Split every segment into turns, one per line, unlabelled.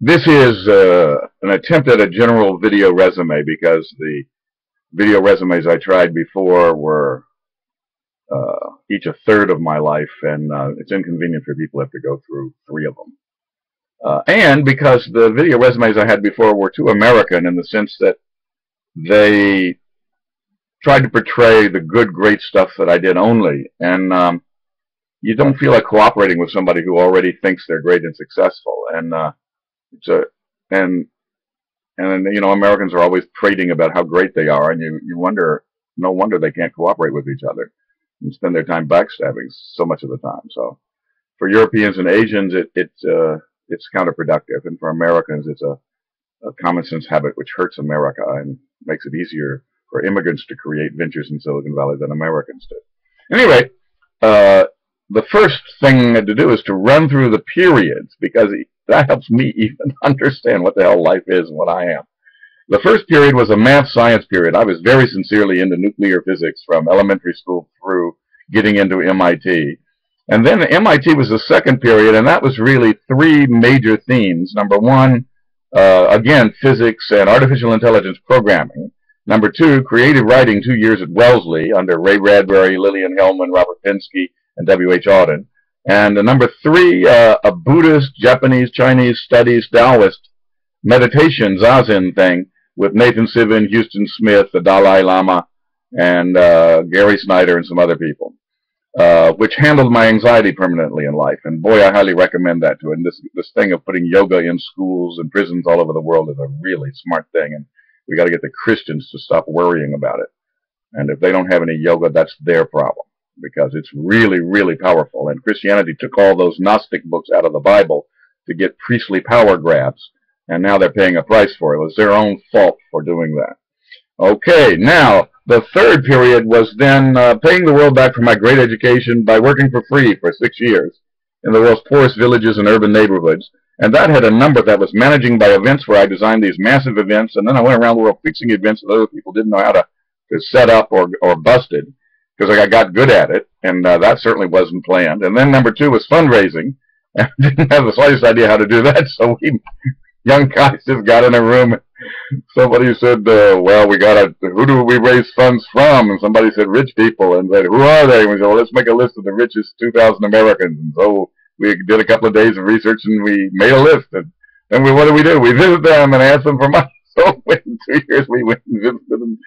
This is an attempt at a general video resume because the video resumes I tried before were each a third of my life, and it's inconvenient for people who have to go through 3 of them. And because the video resumes I had before were too American in the sense that they tried to portray the good, great stuff that I did only, and you don't feel like cooperating with somebody who already thinks they're great and successful. And it's a and you know, Americans are always prating about how great they are, and you wonder, no wonder they can't cooperate with each other and spend their time backstabbing so much of the time. So for Europeans and Asians, it's counterproductive, and for Americans, it's a common sense habit which hurts America and makes it easier for immigrants to create ventures in Silicon Valley than Americans do. Anyway, the first thing to do is to run through the periods, because that helps me even understand what the hell life is and what I am. The first period was a math science period. I was very sincerely into nuclear physics from elementary school through getting into MIT. And then MIT was the second period, and that was really 3 major themes. Number 1, again, physics and artificial intelligence programming. Number 2, creative writing, 2 years at Wellesley under Ray Bradbury, Lillian Hellman, Robert Pinsky, and W.H. Auden. And number 3, a Buddhist, Japanese, Chinese studies, Taoist meditation, Zazen thing with Nathan Sivan, Houston Smith, the Dalai Lama, and Gary Snyder and some other people, which handled my anxiety permanently in life. And boy, I highly recommend that to it. And this thing of putting yoga in schools and prisons all over the world is a really smart thing. And we got to get the Christians to stop worrying about it. And if they don't have any yoga, that's their problem, because it's really, really powerful. And Christianity took all those Gnostic books out of the Bible to get priestly power grabs, and now they're paying a price for it. It was their own fault for doing that. Okay, now, the third period was then paying the world back for my great education by working for free for 6 years in the world's poorest villages and urban neighborhoods. And that had a number that was managing by events, where I designed these massive events, and then I went around the world fixing events that other people didn't know how to set up or busted, because I got good at it, and that certainly wasn't planned. And then number 2 was fundraising. I didn't have the slightest idea how to do that, so we young guys just got in a room. Somebody said, well, who do we raise funds from? And somebody said, rich people. And said, who are they? And we said, well, let's make a list of the richest 2,000 Americans. And so we did a couple of days of research, and we made a list. And then what do? We visit them and ask them for money. So in 2 years, we went and visited them.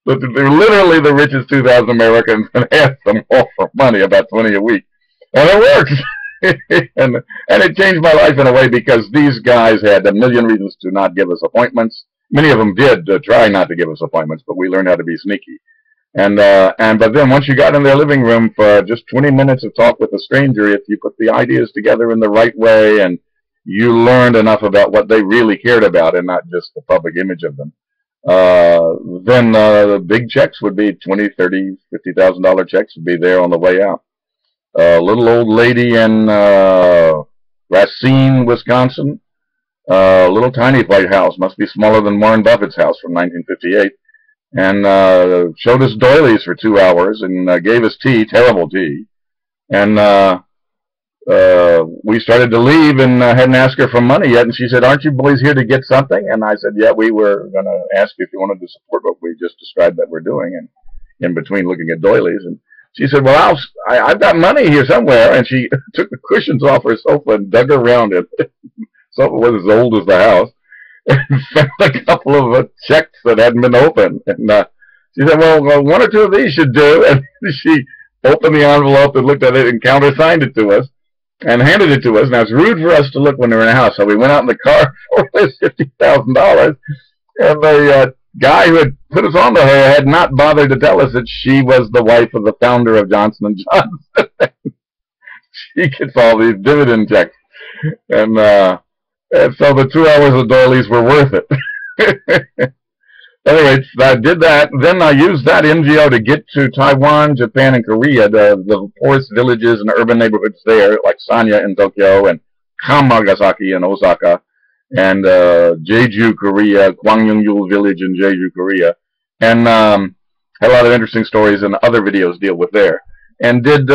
But they're literally the richest 2,000 Americans, and asked them all for money, about 20 a week. And it works. and it changed my life in a way, because these guys had a million reasons to not give us appointments. Many of them did try not to give us appointments, but we learned how to be sneaky. But then once you got in their living room for just 20 minutes of talk with a stranger, if you put the ideas together in the right way, and you learned enough about what they really cared about and not just the public image of them, then the big checks would be $20,000, $30,000, $50,000 checks would be there on the way out. A little old lady in Racine, Wisconsin, a little tiny white house, must be smaller than Warren Buffett's house, from 1958, and showed us doilies for 2 hours, and gave us tea, terrible tea, and we started to leave, and hadn't asked her for money yet, and she said, aren't you boys here to get something? And I said, yeah, we were going to ask you if you wanted to support what we just described that we're doing, and in between looking at doilies. And she said, well, I've got money here somewhere. And she took the cushions off her sofa and dug around it. The sofa was as old as the house. And found a couple of checks that hadn't been opened. And she said, well, 1 or 2 of these should do. And she opened the envelope and looked at it and countersigned it to us and handed it to us. Now, it's rude for us to look when we're in a house. So we went out in the car for this $50,000. And the guy who had put us on to her had not bothered to tell us that she was the wife of the founder of Johnson & Johnson. She gets all these dividend checks. And so the 2 hours of doilies were worth it. Anyway, I did that. Then I used that NGO to get to Taiwan, Japan, and Korea, the poorest villages and urban neighborhoods there, like Sanya in Tokyo, and Kamagasaki in Osaka, and Jeju, Korea, Gwangyungyul village in Jeju, Korea, and had a lot of interesting stories, and other videos deal with there. And did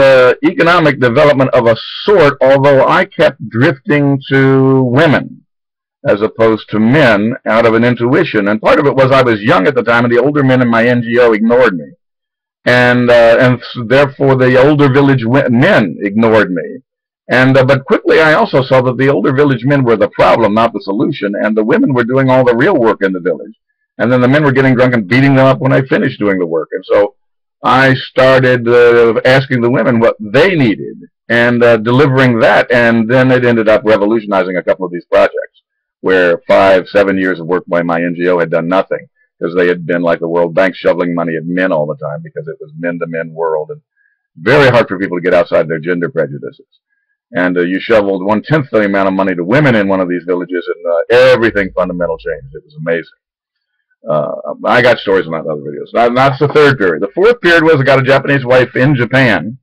economic development of a sort, although I kept drifting to women. as opposed to men out of an intuition. And part of it was I was young at the time, and the older men in my NGO ignored me. And therefore the older village men ignored me. And but quickly I also saw that the older village men were the problem, not the solution, and the women were doing all the real work in the village. And then the men were getting drunk and beating them up when I finished doing the work. And so I started asking the women what they needed and delivering that, and then it ended up revolutionizing a couple of these projects where 5-7 years of work by my NGO had done nothing, because they had been like the World Bank shoveling money at men all the time, because it was men-to-men world, and very hard for people to get outside their gender prejudices. And you shoveled 1/10 the amount of money to women in one of these villages, and everything fundamental changed. It was amazing. I got stories in other videos. That's the third period. The fourth period was I got a Japanese wife in Japan.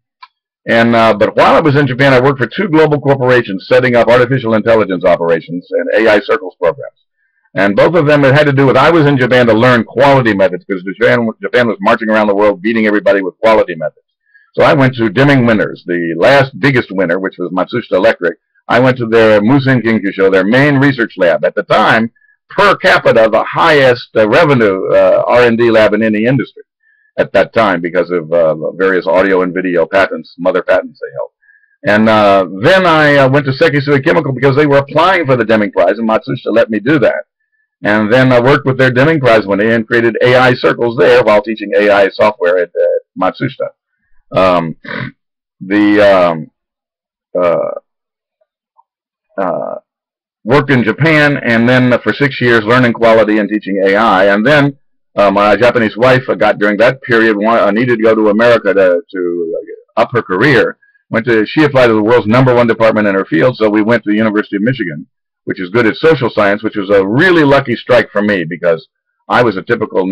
And but while I was in Japan, I worked for 2 global corporations setting up artificial intelligence operations and AI circles programs. And both of them had to do with, I was in Japan to learn quality methods, because Japan was marching around the world beating everybody with quality methods. So I went to Deming Winners, the last biggest winner, which was Matsushita Electric. I went to their Musen Kinkusho, their main research lab. At the time, per capita, the highest revenue R&D lab in any industry at that time, because of various audio and video patents, mother patents they held. And then I went to Sekisui Chemical because they were applying for the Deming Prize, and Matsushita let me do that. And then I worked with their Deming Prize winner and created AI circles there while teaching AI software at Matsushita. Worked in Japan, and then for 6 years learning quality and teaching AI. And then my Japanese wife got, during that period, needed to go to America to up her career. She applied to the world's #1 department in her field, so we went to the University of Michigan, which is good at social science, which was a really lucky strike for me, because I was a typical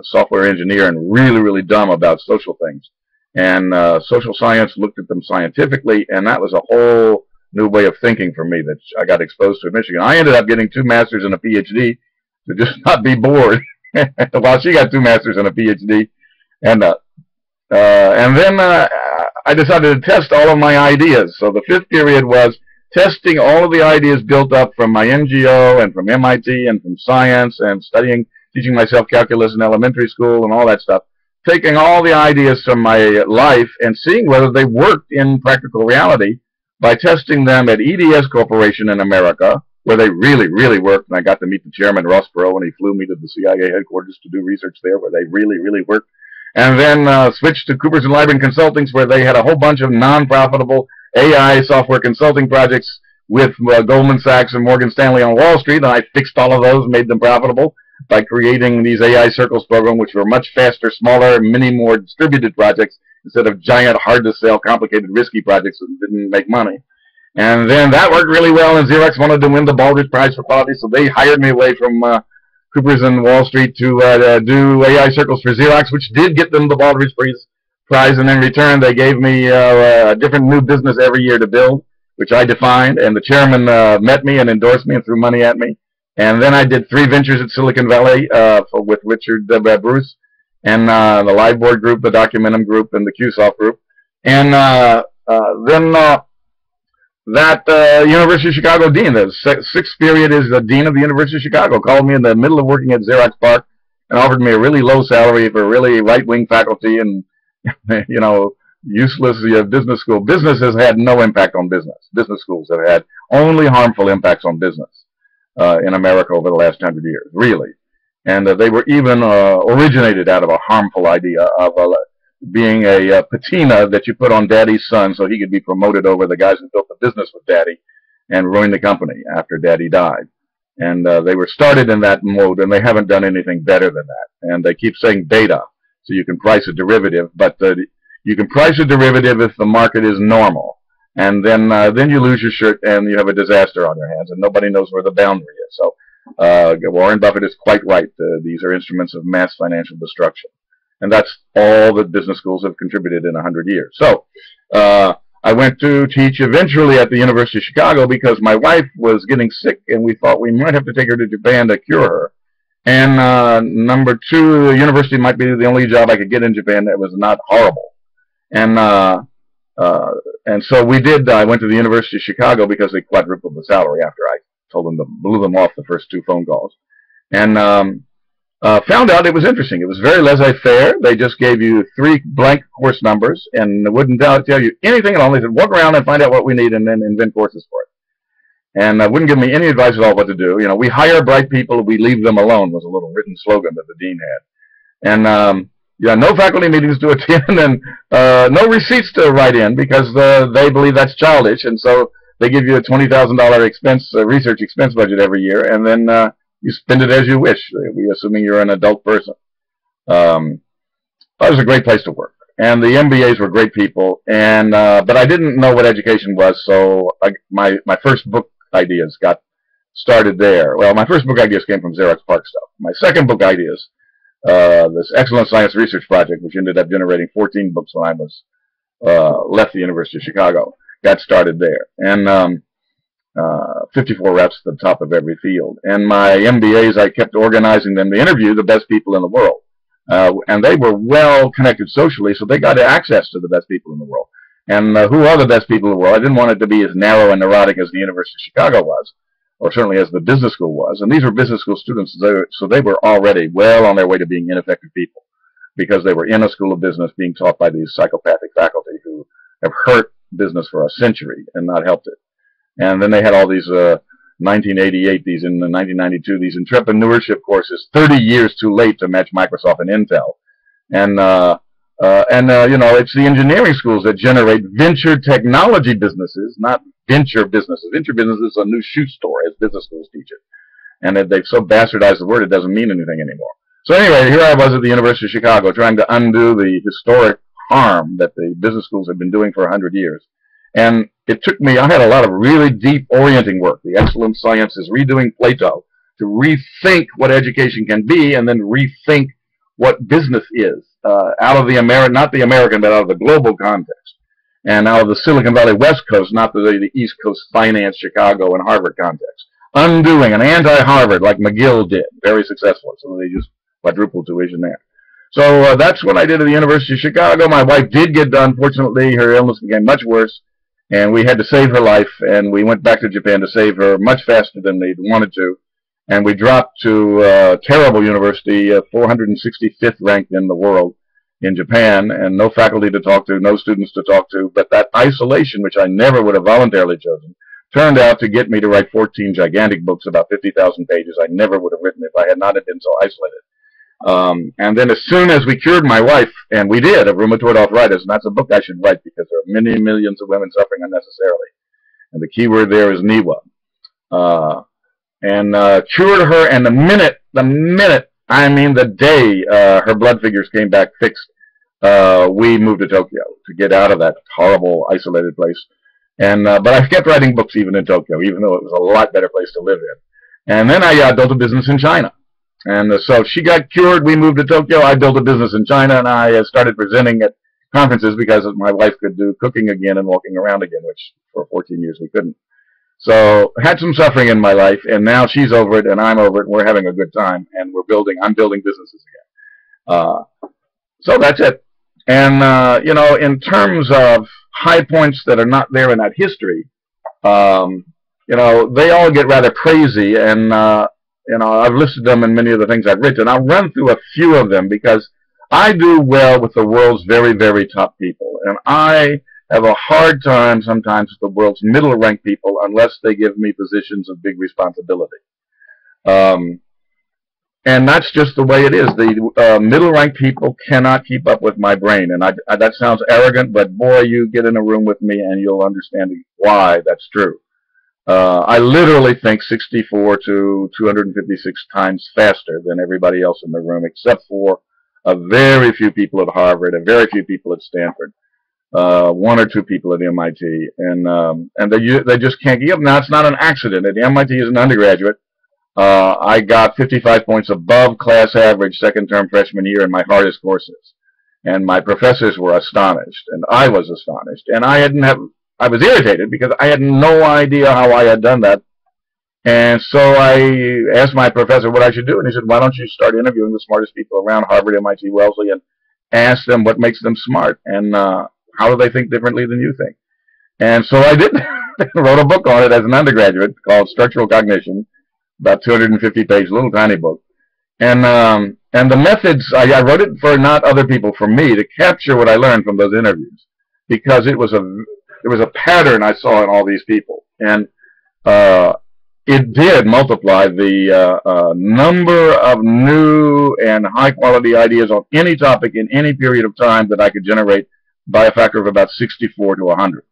software engineer and really, really dumb about social things. And social science looked at them scientifically, and that was a whole new way of thinking for me that I got exposed to at Michigan. I ended up getting 2 masters and a PhD to just not be bored, while she got 2 masters and a PhD. And then I decided to test all of my ideas. So the 5th period was testing all of the ideas built up from my NGO and from MIT and from science and teaching myself calculus in elementary school and all that stuff. Taking all the ideas from my life and seeing whether they worked in practical reality by testing them at EDS Corporation in America, where they really, really worked. And I got to meet the chairman, Ross Perot, and he flew me to the CIA headquarters to do research there, where they really, really worked. And then switched to Coopers & Lybrand Consultings, where they had a whole bunch of non-profitable AI software consulting projects with Goldman Sachs and Morgan Stanley on Wall Street. And I fixed all of those, made them profitable by creating these AI Circles program, which were much faster, smaller, many more distributed projects instead of giant, hard-to-sell, complicated, risky projects that didn't make money. And then that worked really well, and Xerox wanted to win the Baldrige Prize for quality, so they hired me away from Coopers and Wall Street to do AI Circles for Xerox, which did get them the Baldrige Prize, and in return they gave me a different new business every year to build, which I defined, and the chairman met me and endorsed me and threw money at me. And then I did 3 ventures at Silicon Valley with Richard Bruce, and the Liveboard Group, the Documentum Group, and the QSoft Group. And then that University of Chicago dean, the 6th period is the dean of the University of Chicago, called me in the middle of working at Xerox PARC and offered me a really low salary for really right-wing faculty and, you know, useless business school. Business has had no impact on business. Business schools have had only harmful impacts on business in America over the last 100 years, really. And they were even originated out of a harmful idea of being a patina that you put on Daddy's son so he could be promoted over the guys who built the business with Daddy and ruined the company after Daddy died. And they were started in that mode, and they haven't done anything better than that. And they keep saying beta, so you can price a derivative, but you can price a derivative if the market is normal. And then you lose your shirt and you have a disaster on your hands, and nobody knows where the boundary is. So Warren Buffett is quite right. These are instruments of mass financial destruction. And that's all that business schools have contributed in 100 years. So I went to teach eventually at the University of Chicago because my wife was getting sick, and we thought we might have to take her to Japan to cure her. And number 2, the university might be the only job I could get in Japan that was not horrible. And so we did. I went to the University of Chicago because they quadrupled the salary after I blew them off the first 2 phone calls. And found out it was interesting. It was very laissez-faire. They just gave you 3 blank course numbers and wouldn't tell you anything at all. They said, walk around and find out what we need and then invent courses for it. And wouldn't give me any advice at all what to do. You know, we hire bright people, we leave them alone was a little written slogan that the dean had. And yeah, no faculty meetings to attend and no receipts to write in because they believe that's childish. And so they give you a $20,000 research expense budget every year, and then you spend it as you wish, assuming you're an adult person. It was a great place to work, and the MBAs were great people. And but I didn't know what education was, so my first book ideas got started there. Well, my first book ideas came from Xerox PARC stuff. My second book ideas, this excellent science research project, which ended up generating 14 books when I was left the University of Chicago, got started there. And 54 reps at the top of every field. And my MBAs, I kept organizing them to interview the best people in the world. And they were well connected socially, so they got access to the best people in the world. And who are the best people in the world? I didn't want it to be as narrow and neurotic as the University of Chicago was, or certainly as the business school was. And these were business school students, so they were already well on their way to being ineffective people because they were in a school of business being taught by these psychopathic faculty who have hurt business for a century and not helped it. And then they had all these 1988, these in 1992, these entrepreneurship courses, 30 years too late to match Microsoft and Intel. And you know, it's the engineering schools that generate venture technology businesses, not venture businesses. Venture business is a new shoe store, as business schools teach it. And they've so bastardized the word, it doesn't mean anything anymore. So anyway, here I was at the University of Chicago trying to undo the historic harm that the business schools had been doing for 100 years. And it took me, I had a lot of really deep orienting work, the excellent sciences, redoing Plato, to rethink what education can be and then rethink what business is out of the not the American, but out of the global context. And out of the Silicon Valley West Coast, not the East Coast finance, Chicago, and Harvard context. Undoing an anti-Harvard like McGill did, very successful. So they just quadrupled tuition there. So that's what I did at the University of Chicago. My wife did get done. Fortunately, her illness became much worse. And we had to save her life, and we went back to Japan to save her much faster than they'd wanted to. And we dropped to a terrible university, 465th ranked in the world in Japan, and no faculty to talk to, no students to talk to. But that isolation, which I never would have voluntarily chosen, turned out to get me to write 14 gigantic books, about 50,000 pages. I never would have written if I had not been so isolated. And then as soon as we cured my wife, and we did, of rheumatoid arthritis, and that's a book I should write because there are many millions of women suffering unnecessarily. And the key word there is Niwa. Cured her, and the minute, I mean the day her blood figures came back fixed, we moved to Tokyo to get out of that horrible, isolated place. And but I kept writing books even in Tokyo, even though it was a lot better place to live in. And then I built a business in China. And so she got cured, we moved to Tokyo, I built a business in China, and I started presenting at conferences because my wife could do cooking again and walking around again, which for 14 years we couldn't. So I had some suffering in my life, and now she's over it, and I'm over it, and we're having a good time, and I'm building businesses again. So that's it. And, you know, in terms of high points that are not there in that history, you know, they all get rather crazy, and you know, I've listed them in many of the things I've written. I'll run through a few of them because I do well with the world's very, very top people. And I have a hard time sometimes with the world's middle-ranked people unless they give me positions of big responsibility. And that's just the way it is. The middle-ranked people cannot keep up with my brain. And that sounds arrogant, but boy, you get in a room with me and you'll understand why that's true. I literally think 64 to 256 times faster than everybody else in the room, except for a very few people at Harvard, a very few people at Stanford, 1 or 2 people at MIT, and they just can't keep up. Now, it's not an accident. At MIT as an undergraduate, I got 55 points above class average second term freshman year in my hardest courses, and my professors were astonished, and I was astonished, and I was irritated because I had no idea how I had done that. And so I asked my professor what I should do, and he said, why don't you start interviewing the smartest people around Harvard, MIT, Wellesley, and ask them what makes them smart, and how do they think differently than you think. And so I did. Wrote a book on it as an undergraduate called Structural Cognition, about 250-page, little tiny book. And the methods, I wrote it for not other people, for me, to capture what I learned from those interviews, because it was a pattern I saw in all these people, and it did multiply the number of new and high quality ideas on any topic in any period of time that I could generate by a factor of about 64 to 100.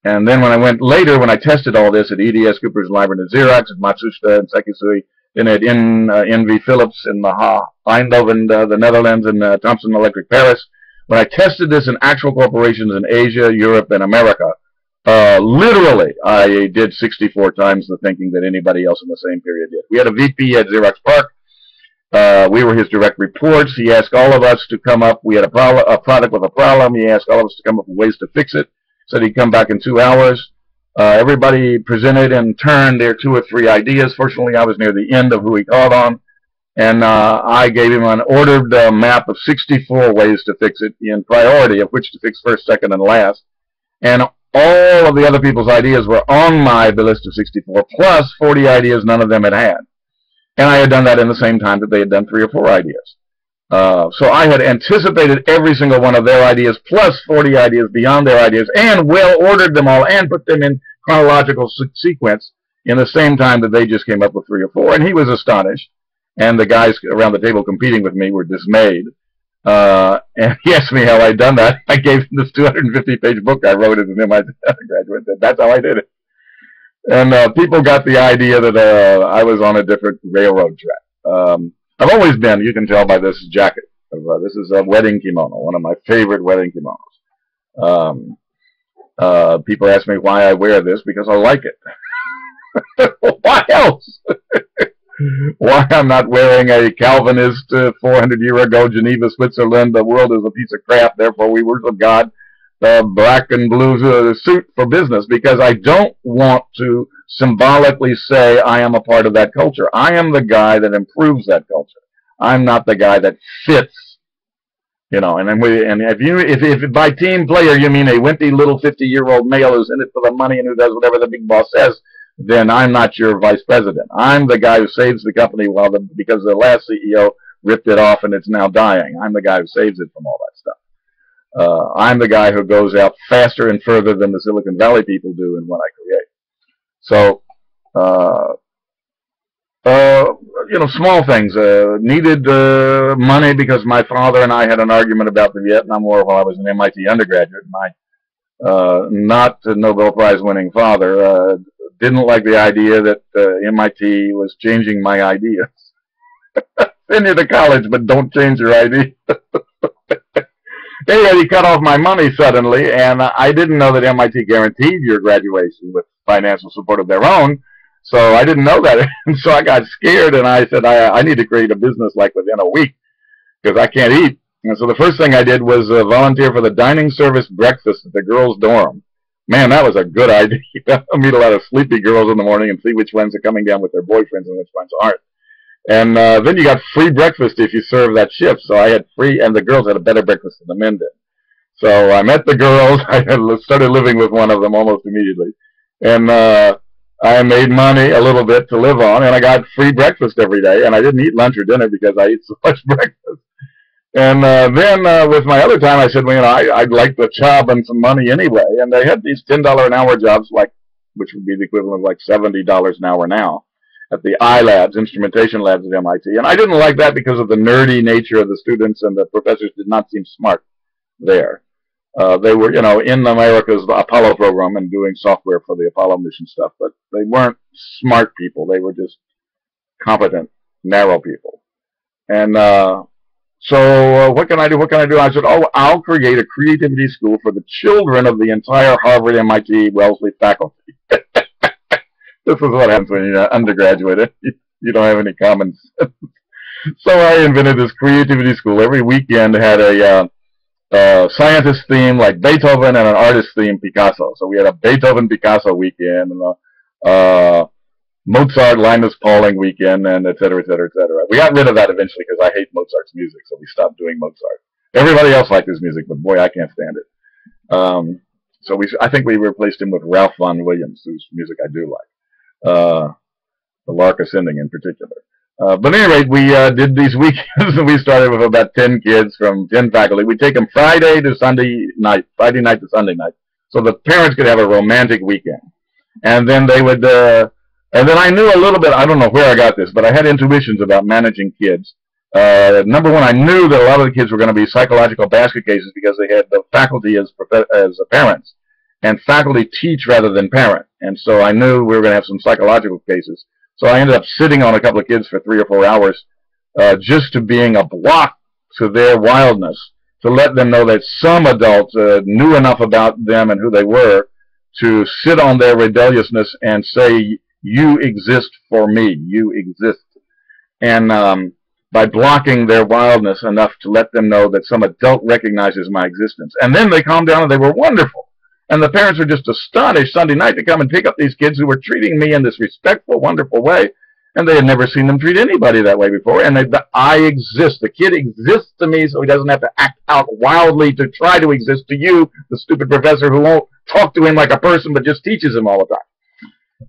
And then when I went later, when I tested all this at EDS Cooper's Library at Xerox, at Matsushita and Sekisui, then at NV Philips in Eindhoven, the Netherlands, and Thomson Electric Paris, when I tested this in actual corporations in Asia, Europe, and America, literally, I did 64 times the thinking that anybody else in the same period did. We had a VP at Xerox PARC. We were his direct reports. He asked all of us to come up. We had a product with a problem. He asked all of us to come up with ways to fix it. Said he'd come back in 2 hours. Everybody presented in turn their 2 or 3 ideas. Fortunately, I was near the end of who he called on. And I gave him an ordered map of 64 ways to fix it in priority, of which to fix first, second, and last. And all of the other people's ideas were on my list of 64, plus 40 ideas none of them had had. And I had done that in the same time that they had done 3 or 4 ideas. So I had anticipated every single one of their ideas, plus 40 ideas beyond their ideas, and well ordered them all, and put them in chronological sequence in the same time that they just came up with 3 or 4. And he was astonished. And the guys around the table competing with me were dismayed. And he asked me how I'd done that. I gave him this 250-page book I wrote as an MIT undergraduate. That's how I did it. And people got the idea that I was on a different railroad track. I've always been, you can tell by this jacket. This is a wedding kimono, one of my favorite wedding kimonos. People ask me why I wear this, because I like it. Why else? Why I'm not wearing a Calvinist 400 year ago Geneva, Switzerland, the world is a piece of crap, therefore we worship God, black and blue suit for business, because I don't want to symbolically say I am a part of that culture. I am the guy that improves that culture. I'm not the guy that fits, you know. And if by team player you mean a wimpy little 50-year-old male who's in it for the money and who does whatever the big boss says, then I'm not your vice president. I'm the guy who saves the company because the last CEO ripped it off and it's now dying. I'm the guy who saves it from all that stuff. I'm the guy who goes out faster and further than the Silicon Valley people do in what I create. So, you know, small things. Needed money because my father and I had an argument about the Vietnam War while I was an MIT undergraduate. My not Nobel Prize winning father didn't like the idea that MIT was changing my ideas. Send you to college, but don't change your idea. Anyway, he cut off my money suddenly, and I didn't know that MIT guaranteed your graduation with financial support of their own, so I didn't know that. And so I got scared, and I said, I need to create a business like within a week, because I can't eat. And so the first thing I did was volunteer for the dining service breakfast at the girls' dorm. Man, that was a good idea. I'll meet a lot of sleepy girls in the morning and see which ones are coming down with their boyfriends and which ones aren't. And then you got free breakfast if you serve that shift. So I had free, and the girls had a better breakfast than the men did. So I met the girls. I started living with one of them almost immediately. And I made money a little bit to live on, and I got free breakfast every day. And I didn't eat lunch or dinner because I ate so much breakfast. And then with my other time, I said, well, you know, I'd like the job and some money anyway. And they had these $10 an hour jobs, which would be the equivalent of like $70 an hour now, at the iLabs, instrumentation labs at MIT. And I didn't like that because of the nerdy nature of the students, and the professors did not seem smart there. They were, you know, in America's Apollo program and doing software for the Apollo mission stuff, but they weren't smart people. They were just competent, narrow people. And so what can I do? What can I do? I said, oh, I'll create a creativity school for the children of the entire Harvard, MIT, Wellesley faculty. This is what happens when you're an undergraduate. You don't have any common sense. So I invented this creativity school. Every weekend had a scientist theme like Beethoven and an artist theme Picasso. So we had a Beethoven-Picasso weekend, and a Mozart, Linus Pauling weekend, and et cetera, et cetera, et cetera. We got rid of that eventually because I hate Mozart's music, so we stopped doing Mozart. Everybody else liked his music, but boy, I can't stand it. So I think we replaced him with Ralph Vaughan Williams, whose music I do like. The Lark Ascending in particular. But anyway, we did these weekends, and we started with about 10 kids from 10 faculty. We take them Friday to Sunday night, Friday night to Sunday night, so the parents could have a romantic weekend. And then they would, and then I knew a little bit, I don't know where I got this, but I had intuitions about managing kids. Number one, I knew that a lot of the kids were going to be psychological basket cases because they had the faculty as parents, and faculty teach rather than parent. And so I knew we were going to have some psychological cases. So I ended up sitting on a couple of kids for 3 or 4 hours, just to being a block to their wildness, to let them know that some adults knew enough about them and who they were to sit on their rebelliousness and say, you exist for me, you exist. And by blocking their wildness enough to let them know that some adult recognizes my existence. And then they calmed down and they were wonderful. And the parents were just astonished Sunday night to come and pick up these kids who were treating me in this respectful, wonderful way. And they had never seen them treat anybody that way before. And I exist. The kid exists to me, so he doesn't have to act out wildly to try to exist to you, the stupid professor who won't talk to him like a person but just teaches him all the time.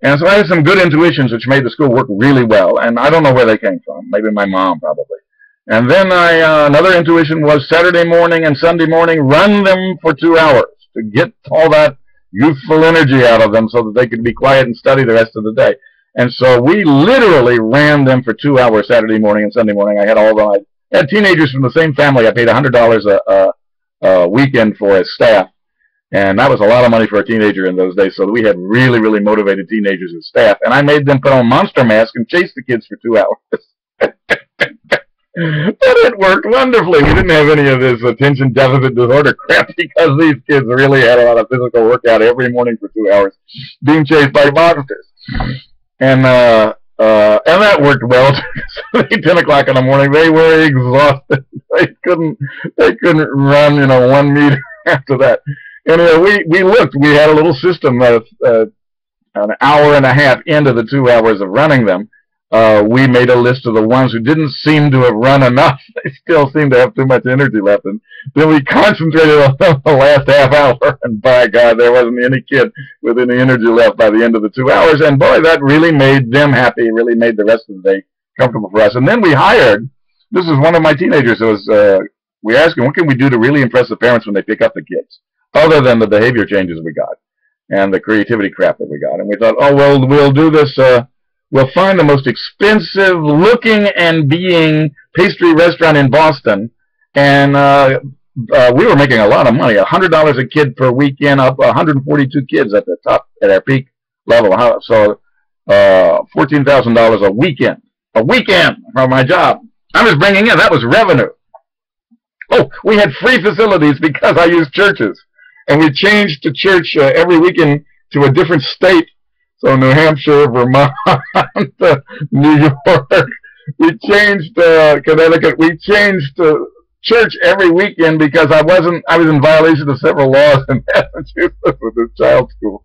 And so I had some good intuitions which made the school work really well. And I don't know where they came from. Maybe my mom, probably. And then another intuition was Saturday morning and Sunday morning, run them for 2 hours to get all that youthful energy out of them so that they could be quiet and study the rest of the day. And so we literally ran them for 2 hours Saturday morning and Sunday morning. I had teenagers from the same family. I paid $100 a weekend for as staff. And that was a lot of money for a teenager in those days. So we had really, really motivated teenagers as staff. And I made them put on monster masks and chase the kids for 2 hours. But it worked wonderfully. We didn't have any of this attention deficit disorder crap because these kids really had a lot of physical workout every morning for 2 hours being chased by monsters. And that worked well. 10 o'clock in the morning, they were exhausted. They couldn't run, 1 meter after that. Anyway, we looked. We had a little system of an hour and a half into the 2 hours of running them. We made a list of the ones who didn't seem to have run enough. They still seemed to have too much energy left. And then we concentrated on the last half hour. And by God, there wasn't any kid with any energy left by the end of the 2 hours. And boy, that really made them happy. Really made the rest of the day comfortable for us. And then we hired, this is one of my teenagers. We asked him, what can we do to really impress the parents when they pick up the kids, other than the behavior changes we got and the creativity crap that we got. And we thought, oh, well, we'll do this. We'll find the most expensive looking and being pastry restaurant in Boston. And we were making a lot of money, $100 a kid per weekend, up 142 kids at the top, at our peak level. So $14,000 a weekend from my job. I was bringing in, that was revenue. Oh, we had free facilities because I used churches. And we changed to church every weekend to a different state. So New Hampshire, Vermont, New York. We changed Connecticut. We changed church every weekend because I was in violation of several laws in Massachusetts with this child school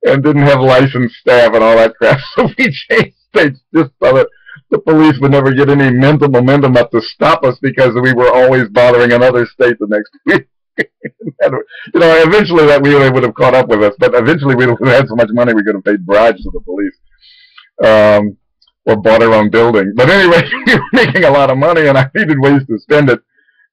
and didn't have licensed staff and all that crap. So we changed states just so that the police would never get any mental momentum up to stop us because we were always bothering another state the next week. Eventually that really would have caught up with us, but eventually we would have had so much money we could have paid bribes to the police, or bought our own building. But anyway, we were making a lot of money, and I needed ways to spend it.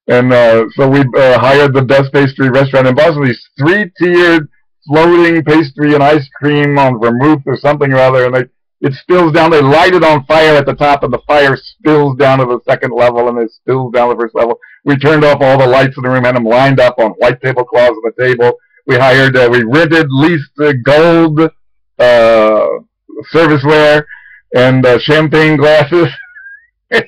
And so we hired the best pastry restaurant in Boston, these 3-tiered floating pastry and ice cream on vermouth or something or other, and it spills down. They light it on fire at the top, and the fire spills down to the second level, and it spills down the first level. We turned off all the lights in the room, had them lined up on white tablecloths on the table. We leased gold serviceware and champagne glasses, and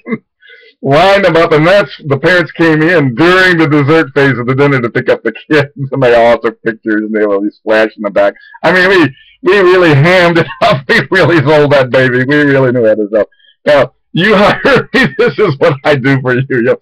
lined them up. And the parents came in during the dessert phase of the dinner to pick up the kids, and they all took pictures, and they had all these flash in the back. I mean, we really hammed it up. We really sold that baby. We really knew how to sell. Now, you hire me. This is what I do for you.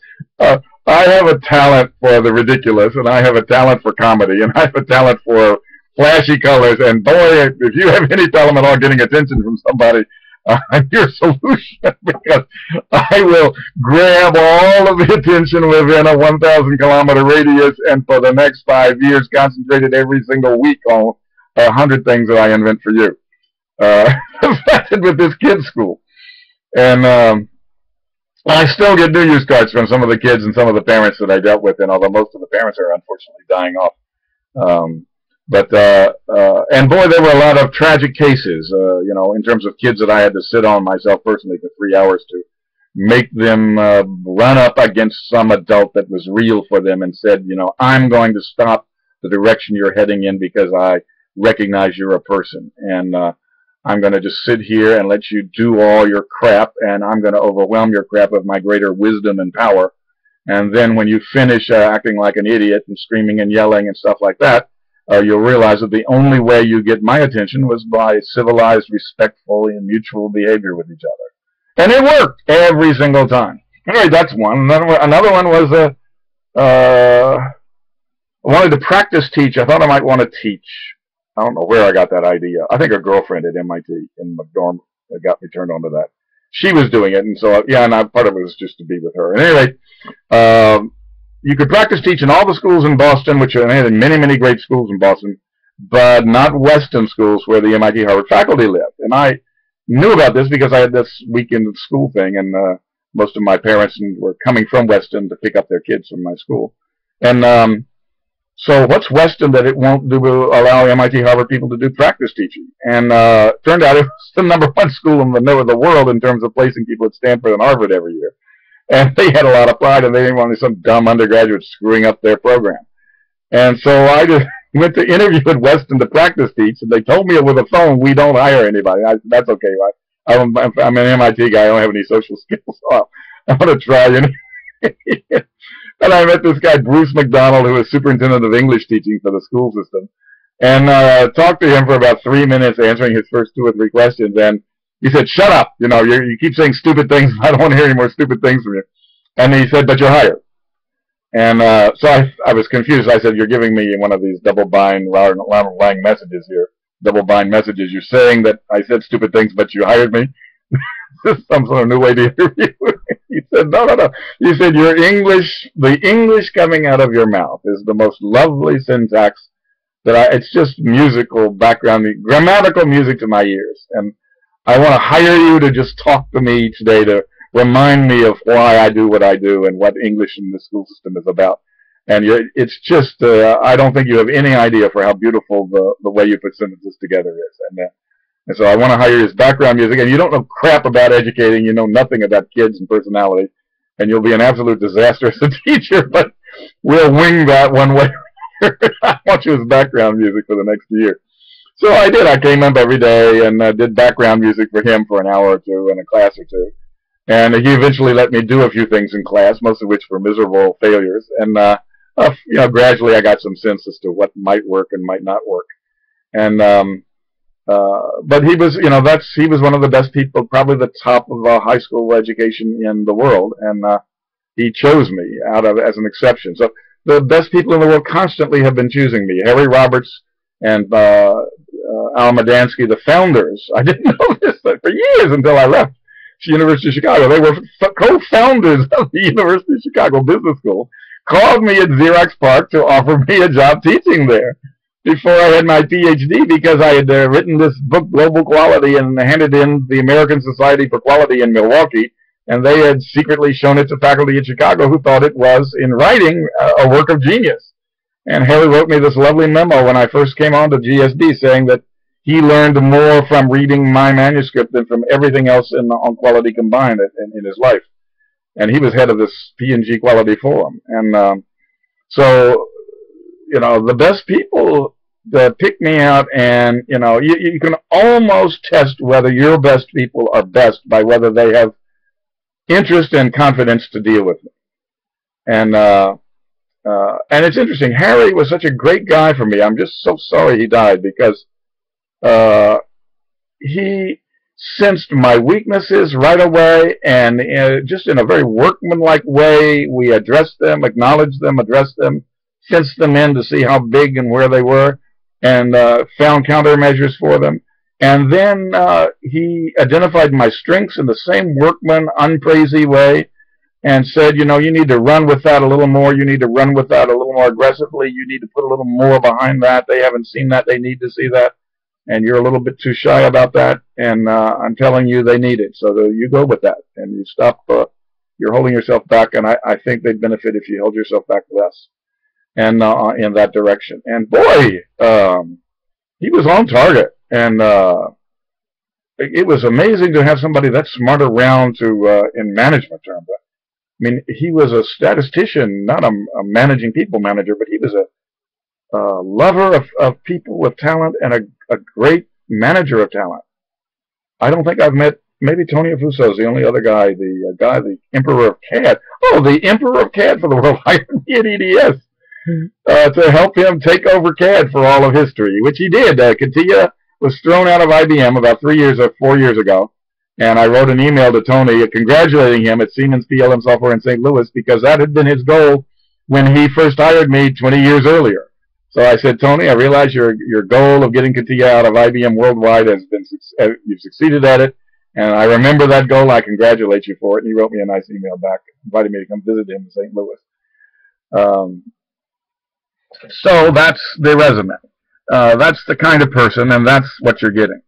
I have a talent for the ridiculous, and I have a talent for comedy, and I have a talent for flashy colors. And boy, if you have any problem at all getting attention from somebody, I'm your solution, because I will grab all of the attention within a 1,000-kilometer radius, and for the next 5 years, concentrated every single week on 100 things that I invent for you. Started with this kids' school, and I still get New Year's cards from some of the kids and some of the parents that I dealt with, and although most of the parents are unfortunately dying off. And boy, there were a lot of tragic cases, in terms of kids that I had to sit on myself personally for 3 hours to make them run up against some adult that was real for them and said, I'm going to stop the direction you're heading in because I recognize you're a person, and I'm going to just sit here and let you do all your crap, and I'm going to overwhelm your crap with my greater wisdom and power. And then when you finish acting like an idiot and screaming and yelling and stuff like that, you'll realize that the only way you get my attention was by civilized, respectful, and mutual behavior with each other. And it worked every single time. Anyway, that's one. Another one was I wanted to practice teach. I thought I might want to teach. I don't know where I got that idea. I think a girlfriend at MIT in my dorm got me turned on to that. She was doing it, and so, yeah, and part of it was just to be with her. At any rate, you could practice teach in all the schools in Boston, which are many, many great schools in Boston, but not Western schools where the MIT Harvard faculty lived. And I knew about this because I had this weekend of school thing, and most of my parents were coming from Weston to pick up their kids from my school. And so what's Weston that it won't allow MIT Harvard people to do practice teaching? And turned out it was the #1 school in the middle of the world in terms of placing people at Stanford and Harvard every year. And they had a lot of pride, and they didn't want some dumb undergraduate screwing up their program. And so I just went to interview at Weston to practice teach, and they told me over the phone, we don't hire anybody. That's okay. I'm an MIT guy. I don't have any social skills. So I'm going to try. And I met this guy, Bruce McDonald, who was superintendent of English teaching for the school system, and talked to him for about 3 minutes, answering his first 2 or 3 questions. And he said, "Shut up! You keep saying stupid things. I don't want to hear any more stupid things from you." And he said, "But you're hired." And so I was confused. I said, "You're giving me one of these double-bind, lying messages here. Double-bind messages. You're saying that I said stupid things, but you hired me." This is some sort of new way to interview. He said, no. He said, the English coming out of your mouth is the most lovely syntax it's just musical background, grammatical music to my ears. And I want to hire you to just talk to me today to remind me of why I do what I do and what English in the school system is about. And it's just, I don't think you have any idea for how beautiful the way you put sentences together is. And so I want to hire his background music, and you don't know crap about educating, you know nothing about kids and personality, and you'll be an absolute disaster as a teacher, but we'll wing that one way. I want you his background music for the next year. So I did. I came up every day and did background music for him for an hour or two in a class or two. And he eventually let me do a few things in class, most of which were miserable failures. And gradually I got some sense as to what might work and might not work. And but he was, he was one of the best people, probably the top of high school education in the world, and he chose me as an exception. So the best people in the world constantly have been choosing me. Harry Roberts and Al Madansky, the founders. I didn't know this for years until I left the University of Chicago. They were co-founders of the University of Chicago Business School. Called me at Xerox PARC to offer me a job teaching there before I had my PhD, because I had written this book, Global Quality, and handed in the American Society for Quality in Milwaukee, and they had secretly shown it to faculty at Chicago who thought it was, in writing, a work of genius. And Harry wrote me this lovely memo when I first came on to GSD saying that he learned more from reading my manuscript than from everything else on quality combined in his life. And he was head of this P&G Quality Forum. And so, the best people that pick me out, and, you can almost test whether your best people are best by whether they have interest and confidence to deal with me. And it's interesting. Harry was such a great guy for me. I'm just so sorry he died, because he sensed my weaknesses right away, and just in a very workmanlike way, we addressed them, acknowledged them, addressed them, sensed them in to see how big and where they were, and found countermeasures for them. And then he identified my strengths in the same workman, uncrazy way, and said, you know, you need to run with that a little more. You need to run with that a little more aggressively. You need to put a little more behind that. They haven't seen that. They need to see that. And you're a little bit too shy about that. And I'm telling you, they need it. So you go with that. And you stop. You're holding yourself back. And I think they'd benefit if you hold yourself back less. And in that direction. And boy, he was on target. And it was amazing to have somebody that smart around to, in management terms. I mean, he was a statistician, not a managing people manager, but he was a lover of people with talent and a great manager of talent. I don't think I've met, maybe Tony Afuso is the only other guy, the Emperor of CAD. Oh, the Emperor of CAD for the world hired me at EDS to help him take over CAD for all of history, which he did. Katia was thrown out of IBM about 4 years ago. And I wrote an email to Tony congratulating him at Siemens PLM Software in St. Louis because that had been his goal when he first hired me 20 years earlier. So I said, Tony, I realize your goal of getting Katia out of IBM worldwide has been, you've succeeded at it. And I remember that goal. I congratulate you for it. And he wrote me a nice email back, invited me to come visit him in St. Louis. So that's the resume. That's the kind of person, and that's what you're getting.